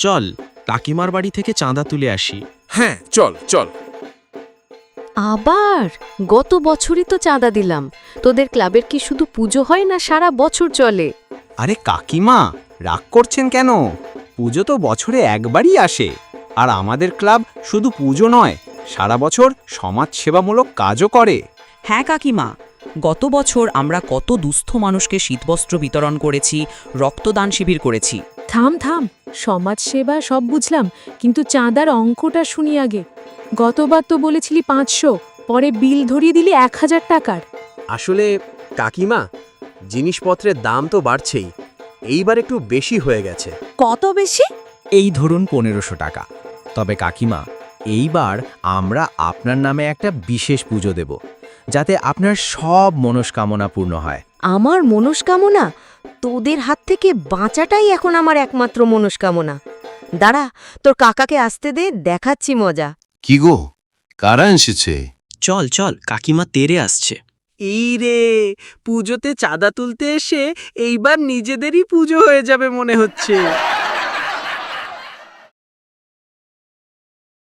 চল কাকিমার বাড়ি থেকে চাঁদা তুলে আসি। হ্যাঁ, চল চল। আবার গত বছরই তো চাঁদা দিলাম। তোদের ক্লাবের কি শুধু পুজো হয় না সারা বছর চলে? আরে কাকিমা, রাগ করছেন কেন? পুজো তো বছরে একবারই আসে। আর আমাদের ক্লাব শুধু পুজো নয়, সারা বছর সমাজসেবামূলক কাজও করে। হ্যাঁ কাকিমা, গত বছর আমরা কত দুস্থ মানুষকে শীতবস্ত্র বিতরণ করেছি, রক্তদান শিবির করেছি। থাম থাম, সমাজসেবা সব বুঝলাম, কিন্তু চাঁদার অঙ্কটা শুনি আগে। গতবার তো বলেছিলি 500, পরে বিল ধরিয়ে দিলি 1000 টাকার। আসলে কাকিমা, জিনিসপত্রের দাম তো বাড়ছেই, এইবার একটু বেশি হয়ে গেছে। কত বেশি? এই ধরুন 1500 টাকা। তবে কাকিমা, এইবার আমরা আপনার নামে একটা বিশেষ পুজো দেব, যাতে আপনার সব মনস্কামনা পূর্ণ হয়। আমার মনস্কামনা? তোদের হাত থেকে বাঁচাটাই এখন আমার একমাত্র মনস্কামনা। দাঁড়া, তোর কাকাকে আসতে দে, দেখাচ্ছি মজা। কি গো, কারা এসেছে? চল চল, কাকিমা তেরে আসছে। এই রে, পুজোতে চাঁদা তুলতে এসে এইবার নিজেদেরই পুজো হয়ে যাবে মনে হচ্ছে।